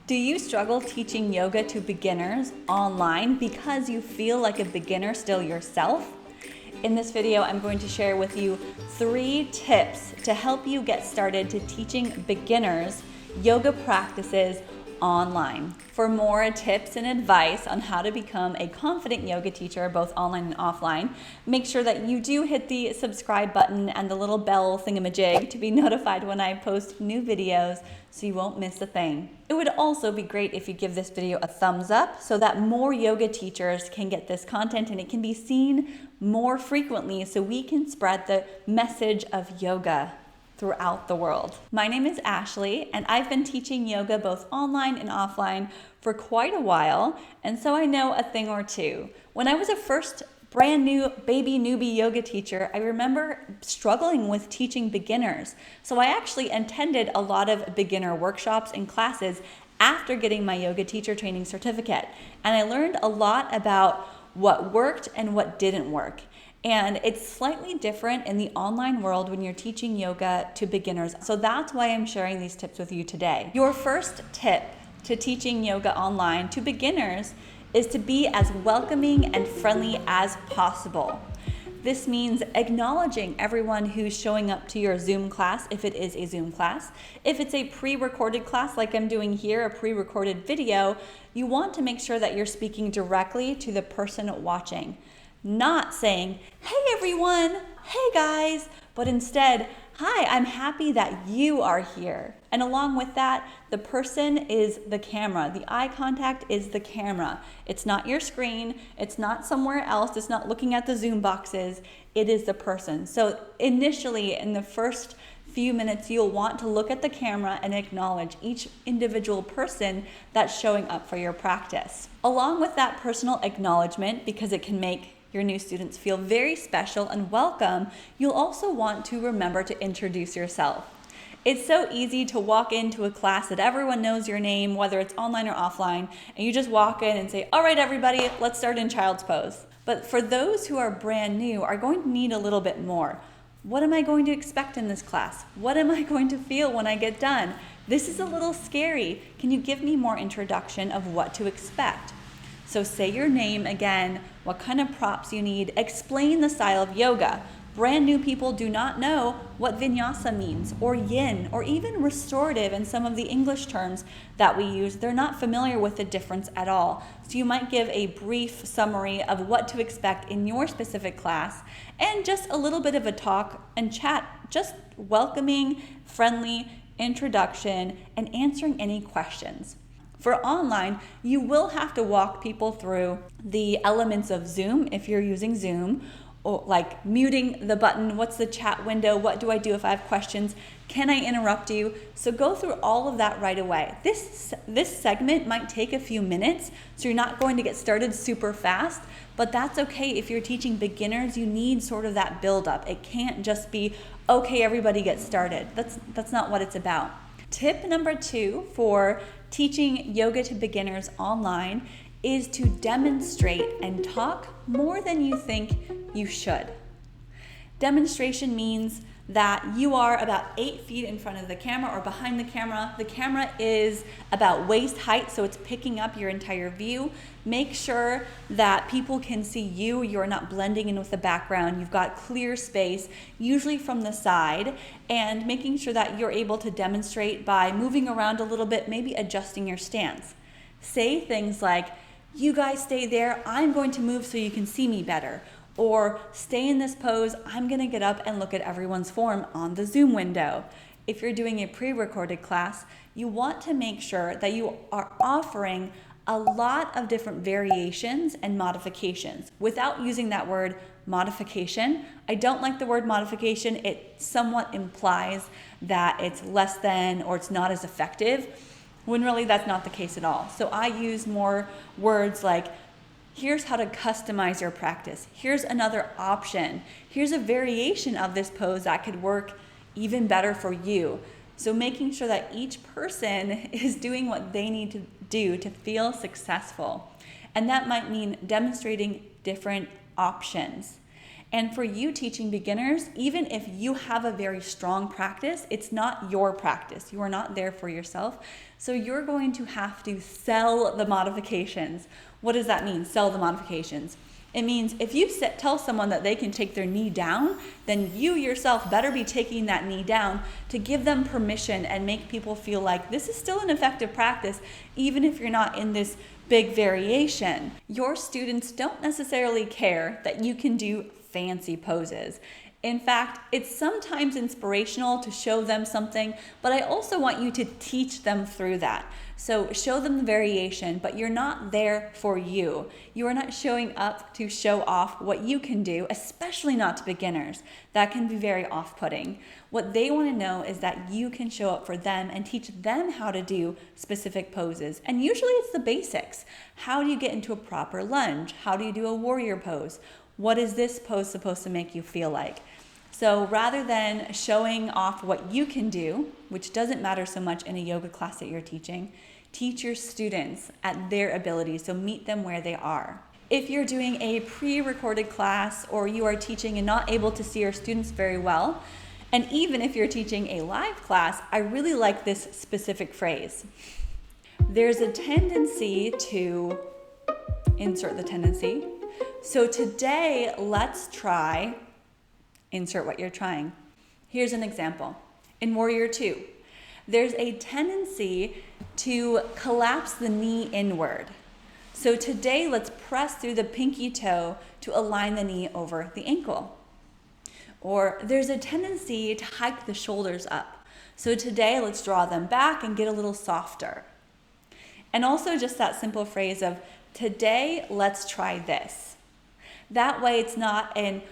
Do you struggle teaching yoga to beginners online because you feel like a beginner still yourself? In this video, I'm going to share with you 3 tips to help you get started to teaching beginners yoga practices online. For more tips and advice on how to become a confident yoga teacher, both online and offline, make sure that you do hit the subscribe button and the little bell thingamajig to be notified when I post new videos so you won't miss a thing. It would also be great if you give this video a thumbs up so that more yoga teachers can get this content and it can be seen more frequently so we can spread the message of yoga throughout the world. My name is Ashley, and I've been teaching yoga both online and offline for quite a while, and so I know a thing or two. When I was a first brand new baby newbie yoga teacher, I remember struggling with teaching beginners. So I actually attended a lot of beginner workshops and classes after getting my yoga teacher training certificate, and I learned a lot about what worked and what didn't work. And it's slightly different in the online world when you're teaching yoga to beginners. So that's why I'm sharing these tips with you today. Your first tip to teaching yoga online to beginners is to be as welcoming and friendly as possible. This means acknowledging everyone who's showing up to your Zoom class, if it is a Zoom class. If it's a pre-recorded class like I'm doing here, a pre-recorded video, you want to make sure that you're speaking directly to the person watching. Not saying, hey everyone, hey guys, but instead, hi, I'm happy that you are here. And along with that, the person is the camera. The eye contact is the camera. It's not your screen. It's not somewhere else. It's not looking at the Zoom boxes. It is the person. So initially, in the first few minutes, you'll want to look at the camera and acknowledge each individual person that's showing up for your practice. Along with that personal acknowledgement, because it can make your new students feel very special and welcome, you'll also want to remember to introduce yourself. It's so easy to walk into a class that everyone knows your name, whether it's online or offline, and you just walk in and say, all right, everybody, let's start in child's pose. But for those who are brand new, are going to need a little bit more. What am I going to expect in this class? What am I going to feel when I get done? This is a little scary. Can you give me more introduction of what to expect? So say your name again, what kind of props you need, explain the style of yoga. Brand new people do not know what vinyasa means, or yin, or even restorative and some of the English terms that we use. They're not familiar with the difference at all. So you might give a brief summary of what to expect in your specific class, and just a little bit of a talk and chat, just welcoming, friendly introduction, and answering any questions. For online, you will have to walk people through the elements of Zoom if you're using Zoom, or like muting the button, what's the chat window, what do I do if I have questions, can I interrupt you? So go through all of that right away. This segment might take a few minutes, so you're not going to get started super fast, but that's okay. If you're teaching beginners, you need sort of that build up. It can't just be, okay, everybody get started. That's not what it's about. Tip number 2 for teaching yoga to beginners online is to demonstrate and talk more than you think you should. Demonstration means that you are about 8 feet in front of the camera or behind the camera. The camera is about waist height, so it's picking up your entire view. Make sure that people can see you. You're not blending in with the background. You've got clear space, usually from the side, and making sure that you're able to demonstrate by moving around a little bit, maybe adjusting your stance. Say things like, you guys stay there, I'm going to move so you can see me better. Or stay in this pose, I'm gonna get up and look at everyone's form on the Zoom window. If you're doing a pre-recorded class, you want to make sure that you are offering a lot of different variations and modifications. Without using that word modification, I don't like the word modification. It somewhat implies that it's less than or it's not as effective, when really that's not the case at all. So I use more words like, here's how to customize your practice. Here's another option. Here's a variation of this pose that could work even better for you. So making sure that each person is doing what they need to do to feel successful. And that might mean demonstrating different options. And for you teaching beginners, even if you have a very strong practice, it's not your practice. You are not there for yourself. So you're going to have to sell the modifications. What does that mean, sell the modifications? It means if you tell someone that they can take their knee down, then you yourself better be taking that knee down to give them permission and make people feel like this is still an effective practice, even if you're not in this big variation. Your students don't necessarily care that you can do fancy poses. In fact, it's sometimes inspirational to show them something, but I also want you to teach them through that. So show them the variation, but you're not there for you. You are not showing up to show off what you can do, especially not to beginners. That can be very off-putting. What they want to know is that you can show up for them and teach them how to do specific poses. And usually it's the basics. How do you get into a proper lunge? How do you do a warrior pose? What is this pose supposed to make you feel like? So rather than showing off what you can do, which doesn't matter so much in a yoga class that you're teaching, teach your students at their ability, so meet them where they are. If you're doing a pre-recorded class or you are teaching and not able to see your students very well, and even if you're teaching a live class, I really like this specific phrase. There's a tendency to insert the tendency. So today, let's try, insert what you're trying. Here's an example. In Warrior 2, there's a tendency to collapse the knee inward. So today, let's press through the pinky toe to align the knee over the ankle. Or there's a tendency to hike the shoulders up. So today, let's draw them back and get a little softer. And also just that simple phrase of, today, let's try this. That way it's not an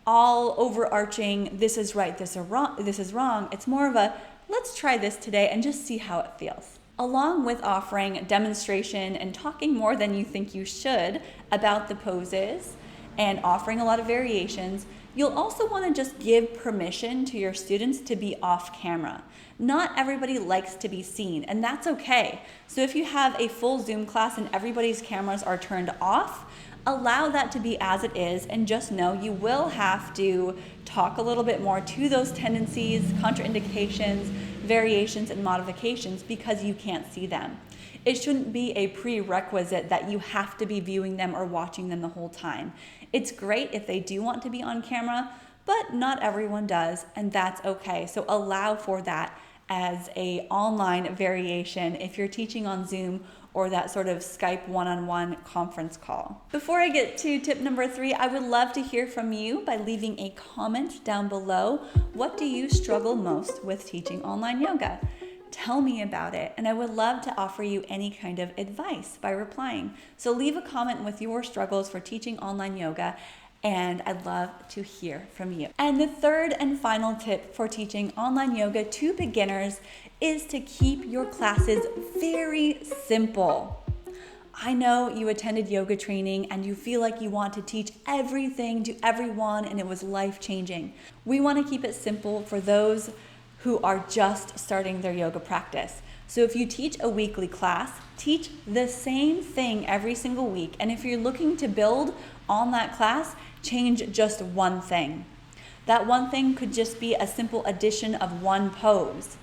all overarching, this is right, this is wrong. It's more of a, let's try this today and just see how it feels. Along with offering demonstration and talking more than you think you should about the poses and offering a lot of variations, you'll also want to just give permission to your students to be off camera. Not everybody likes to be seen, and that's okay. So if you have a full Zoom class and everybody's cameras are turned off, allow that to be as it is, and just know you will have to talk a little bit more to those tendencies, contraindications, variations, and modifications because you can't see them. It shouldn't be a prerequisite that you have to be viewing them or watching them the whole time. It's great if they do want to be on camera, but not everyone does, and that's okay. So allow for that as an online variation if you're teaching on Zoom or that sort of Skype one-on-one conference call. Before I get to tip number 3, I would love to hear from you by leaving a comment down below. What do you struggle most with teaching online yoga? Tell me about it, and I would love to offer you any kind of advice by replying. So leave a comment with your struggles for teaching online yoga, and I'd love to hear from you. And the third and final tip for teaching online yoga to beginners is to keep your classes very simple. I know you attended yoga training and you feel like you want to teach everything to everyone and it was life-changing. We want to keep it simple for those who are just starting their yoga practice. So if you teach a weekly class, teach the same thing every single week. And if you're looking to build on that class, change just one thing. That one thing could just be a simple addition of one pose.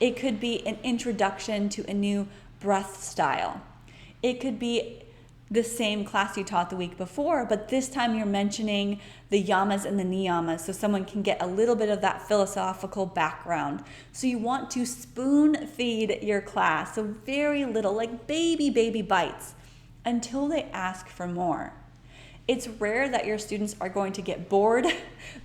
It could be an introduction to a new breath style. It could be the same class you taught the week before, but this time you're mentioning the yamas and the niyamas so someone can get a little bit of that philosophical background. So you want to spoon feed your class, so very little, like baby bites, until they ask for more. It's rare that your students are going to get bored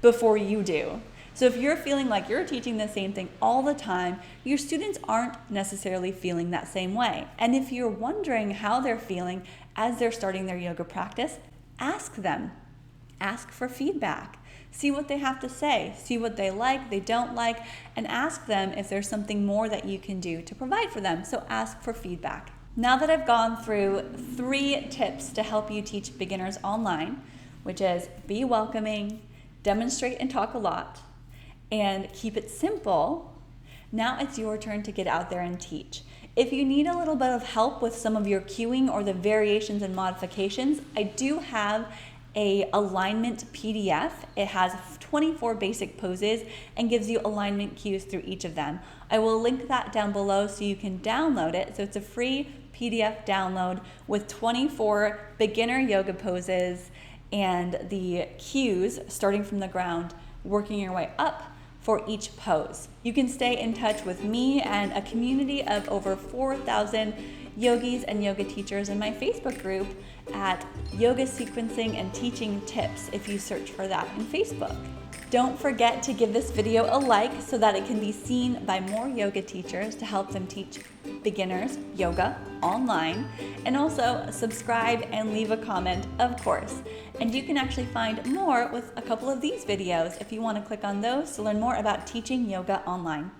before you do. So if you're feeling like you're teaching the same thing all the time, your students aren't necessarily feeling that same way. And if you're wondering how they're feeling as they're starting their yoga practice, ask them. Ask for feedback. See what they have to say. See what they like, they don't like, and ask them if there's something more that you can do to provide for them. So ask for feedback. Now that I've gone through 3 tips to help you teach beginners online, which is be welcoming, demonstrate and talk a lot, and keep it simple, now it's your turn to get out there and teach. If you need a little bit of help with some of your cueing or the variations and modifications, I do have a alignment PDF. It has 24 basic poses and gives you alignment cues through each of them. I will link that down below so you can download it. So it's a free PDF download with 24 beginner yoga poses and the cues starting from the ground, working your way up for each pose. You can stay in touch with me and a community of over 4,000 yogis and yoga teachers in my Facebook group at Yoga Sequencing and Teaching Tips if you search for that in Facebook. Don't forget to give this video a like so that it can be seen by more yoga teachers to help them teach beginners yoga online. And also subscribe and leave a comment, of course. And you can actually find more with a couple of these videos if you want to click on those to learn more about teaching yoga online.